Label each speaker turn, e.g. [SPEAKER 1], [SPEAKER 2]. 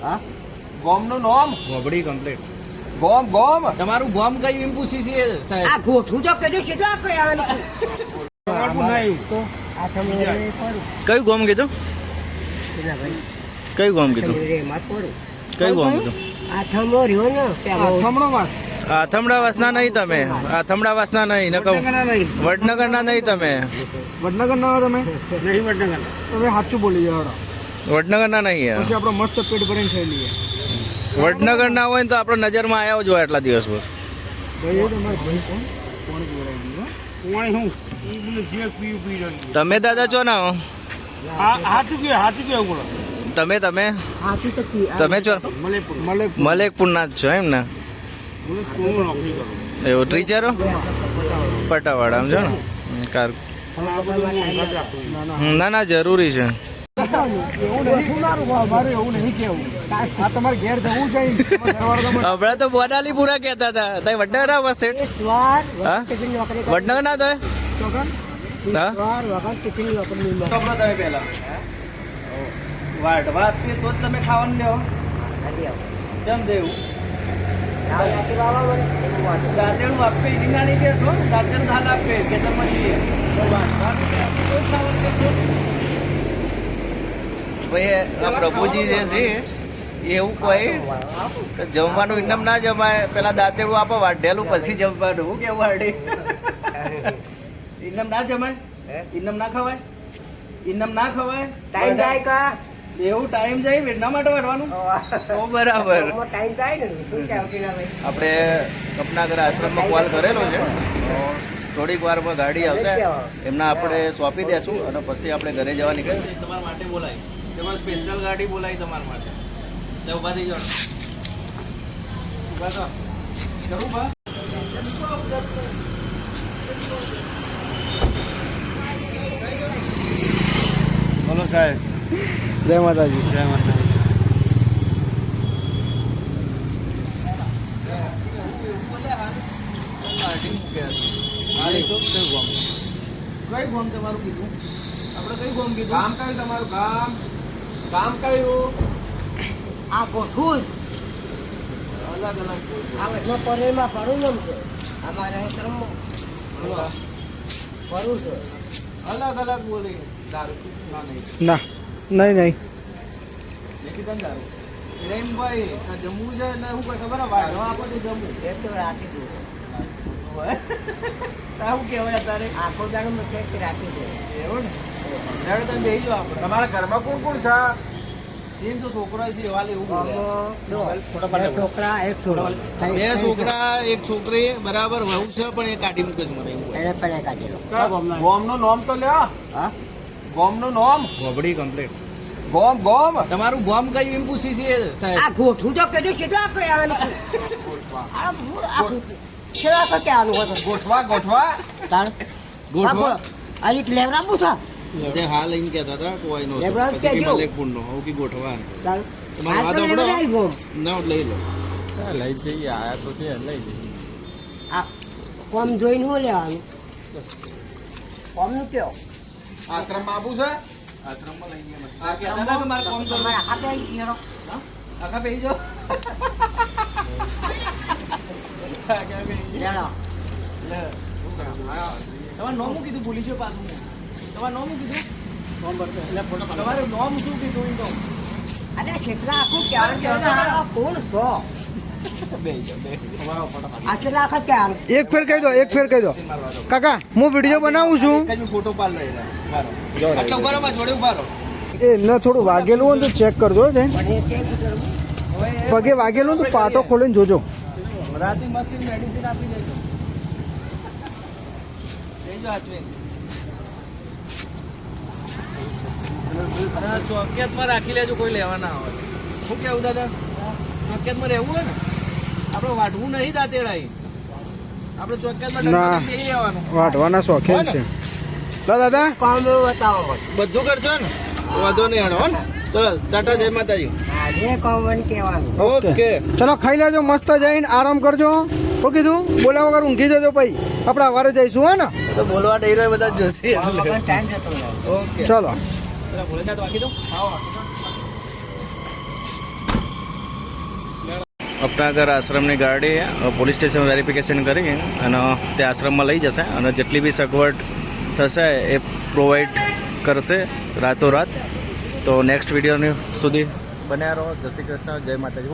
[SPEAKER 1] હા
[SPEAKER 2] ગોમ નું નામ
[SPEAKER 3] ગોબડી કમ્પ્લીટ.
[SPEAKER 2] ગોમ ગોમ
[SPEAKER 3] તમારું ગોમ કયું એમ પૂછી છે
[SPEAKER 1] આ
[SPEAKER 3] સાહેબ?
[SPEAKER 1] ગોઠવું તો કદી કેટલા કયા
[SPEAKER 3] કયું ગોમ કીધું? કયું ગોમ કીધું? કયું ગોમ કીધું? આથમડા વાસના નહીં તમે, આથમડા વાસના નહીં, ન કહું વડનગરના નહીં તમે,
[SPEAKER 2] વડનગર ના તમે નહીં વડનગર તમે સાચું બોલી જાવ
[SPEAKER 3] વડનગરના નહીં.
[SPEAKER 2] પછી આપણો મસ્ત પેટ ભરીને ખાઈ લઈએ.
[SPEAKER 3] વડનગર ના હોય ને તો આપણે નજરમાં આવ્યા જ હોય એટલા દિવસ પર.
[SPEAKER 2] ભાઈ એ તમારે ભાઈ કોણ કોણ પીવડાવી દીધું? કોણ હું જે પી રહ્યો
[SPEAKER 3] તમે દાદા છો ના હો?
[SPEAKER 2] હાચું કે બોલો
[SPEAKER 3] તમે તમે તમે છો
[SPEAKER 2] મલેપુર
[SPEAKER 3] મલેકપુર ના જ છો એમ ને?
[SPEAKER 2] સ્કૂલમાં નોકરી કરું.
[SPEAKER 3] એવું ટીચરો પટાવાડા આમ છો ને કાર? ના ના જરૂરી છે.
[SPEAKER 2] મારે એવું નહીં કેવું. આ તમારે ઘેર જવું છે
[SPEAKER 3] હમણાં તો બોડાલી પૂરા કહેતા હતા. તમે વડનગર ના બસ સેટ? હા વડનગર ના થાય? હા તમે પેલા વાત તો જ તમે ખાવાનું લેવો જમ દેવું દાંતેડું આપે રીંગા નહીં બેઠો દાંતેડું ધાલ આપે કે તમે પ્રભુજી જે છે એવું કોઈ જમવાનું ઇનામ ના જમાય, પેલા દાંતેડું આપો વાઢેલું પછી જમવાનું. હું કેવું વાઢી ઇનામ ના જમાય, ઇનામ ના ખવાય, ઇનામ ના ખવાય.
[SPEAKER 1] ટાઈમ જાય કા
[SPEAKER 3] એવું ટાઈમ જાય એટલા માટે વાઢવાનું તો બરાબર.
[SPEAKER 1] ટાઈમ જાય ને શું કહેવાય
[SPEAKER 3] આપણે કપનાગર આશ્રમમાં કોલ કરેલો છે, થોડીક વારમાં ગાડી આવશે એમના આપણે સોંપી દેશું અને પછી આપણે ઘરે જવા નીકળીશું. તમારા માટે બોલાય, તમારે સ્પેશિયલ ગાડી બોલાય તમારા માટે. ઉભા થઈ જાઓ, ઉભા થો કરું બા. બોલો સાહેબ.
[SPEAKER 2] જય માતાજી.
[SPEAKER 3] જય માતાજી. કઈ ગોમ તમારું કીધું? આપણે કઈ ગોમ કીધું?
[SPEAKER 2] ગામ કયું તમારું? ગામ ગામ કયું?
[SPEAKER 1] આ ગોઠવું
[SPEAKER 3] અલગ અલગ
[SPEAKER 1] આ વચમાં પરેમાં ફરું એમ છે અમારા હેતરમાં ફરું છે
[SPEAKER 3] અલગ અલગ બોલી. દારૂ ના નહીં
[SPEAKER 2] ના નહીં
[SPEAKER 3] નિકિતન દારૂ. પ્રેમભાઈ આ જમવું છે ને હું કઈ ખબર વાઢવા આપો તો જમવું
[SPEAKER 1] એ તો રાખી દઉં
[SPEAKER 3] શું કહેવાય તારે?
[SPEAKER 1] આખો દાડો મેં ચેક રાખી દઉં
[SPEAKER 3] એવું ને ત્યારે તમે બેસી જાઓ. આપણે
[SPEAKER 2] તમારા ઘરમાં કોણ કોણ છે?
[SPEAKER 3] સેમ તો છોકરો છે એવા એવું બોલે.
[SPEAKER 1] બે છોકરા એક છોકરો
[SPEAKER 3] બે છોકરા એક છોકરી બરાબર વહુ છે પણ એ કાઢી મૂકે છે મને એવું.
[SPEAKER 1] એને પણ કાઢેલો
[SPEAKER 2] ગોમ નું નામ તો લ્યો.
[SPEAKER 1] હા
[SPEAKER 2] ગોમ નું નામ
[SPEAKER 3] ગોબડી કમ્પ્લીટ.
[SPEAKER 2] ગોમ ગોમ
[SPEAKER 3] તમારું ગોમ કયું એમ પૂછી છે સાહેબ?
[SPEAKER 1] આ ગોઠવું તો કદી કેટલા કયા કેટલા કયાનું હતું
[SPEAKER 2] ગોઠવા ગોઠવા
[SPEAKER 1] તાણ
[SPEAKER 3] ગોઠવા
[SPEAKER 1] આ લેવરા પૂછા
[SPEAKER 3] જે હાલ એમ કહેતા હતા કોઈ નો
[SPEAKER 1] લેબડા
[SPEAKER 3] પછી
[SPEAKER 1] કહેજો.
[SPEAKER 3] મલેકપુર નો હું કે ગોઠવા
[SPEAKER 1] તાણ
[SPEAKER 3] તમારી વાત સાંભળો. ના લઈ લો.
[SPEAKER 2] લઈ જઈએ આયા તો છે લઈ જઈએ.
[SPEAKER 1] આ કોમ જોઈને હું લેવાનું કોમનું કયો
[SPEAKER 2] આશ્રમ માં આવું છે?
[SPEAKER 3] આશ્રમમાં લઈ ગયા મસ્ત.
[SPEAKER 2] આ
[SPEAKER 3] કહેતા હતા કે મારે ફોન કરો.
[SPEAKER 1] તમારા હાથે આવી ગયો
[SPEAKER 3] આખા બેસી જાઓ. આખા બેસી જાઓ.
[SPEAKER 1] લેડો
[SPEAKER 3] લે, શું કરું? તમારું નામ શું કીધું? ભૂલી ગયો પાછું હું. તમારું નામ શું કીધું? તમારું નામ શું કીધું એમ કહું?
[SPEAKER 1] અરે કેટલા આખું ક્યાં કોણ છો
[SPEAKER 3] બેસી જાઓ, બેસી જાઓ.
[SPEAKER 1] આ કેટલા આખા ક્યાં
[SPEAKER 2] એક ફેર કહી દો કાકા હું વિડીયો બનાવું છું.
[SPEAKER 3] એક જ હું ફોટો પાડ લઈ રહ્યો. આટલા ઉભા રહો, મારા જોડે ઉભા રહો.
[SPEAKER 2] એમને થોડું વાગેલું હોય ને તો ચેક કરજો જઈને.
[SPEAKER 1] પણ એ કેમ કીધું?
[SPEAKER 3] હવે
[SPEAKER 2] પગે વાગેલું હોય તો પાટો ખોલીને જોજો.
[SPEAKER 3] રાતે મસ્તી મેડિસિન આપી દેજો. દેજો આચવીને. અને ચોકિયાતમાં રાખી લેજો, કોઈ લેવા ના આવે. શું કેવું દાદા? ચોકિયાતમાં રહેવું હોય ને આપણે વાઢવું નહીં દાંતેડાઈ. આપણે ચોકિયાતમાં
[SPEAKER 2] ના.
[SPEAKER 3] ડંગર બેસી રહેવાનું.
[SPEAKER 2] વાઢવાના શોખીન છે. દાદા
[SPEAKER 1] કોમ બતાવો
[SPEAKER 3] બધું કરશો ને વાંધો નહીં હેડો હો ને. ચલો ટાટા, જય માતાજી.
[SPEAKER 1] આજે કોમ કહેવાનું
[SPEAKER 3] ઓકે.
[SPEAKER 2] ચલો ખાઈ લેજો, મસ્ત જઈને આરામ કરજો. શું કીધું? બોલ્યા વગર ઊંઘી જજો પછી આપણે સવારે જઈશું હે ને.
[SPEAKER 3] તો બોલવા નહીં રહ્યો બધા જોશે
[SPEAKER 1] કોમ વગર ટાઈમ જતો રહે
[SPEAKER 3] ઓકે.
[SPEAKER 2] ચલો
[SPEAKER 3] ચલો ભોલેનાથ વાગી દો. આવો. કપનાગર આશ્રમની ગાડી પોલીસ સ્ટેશન વેરિફિકેશન કરી અને તે આશ્રમમાં લઈ જશે અને જેટલી બી સગવડ થશે એ પ્રોવાઈડ કરશે રાતોરાત. તો નેક્સ્ટ વિડીયોની સુધી બન્યા રહો. જય શ્રી કૃષ્ણ, જય માતાજી.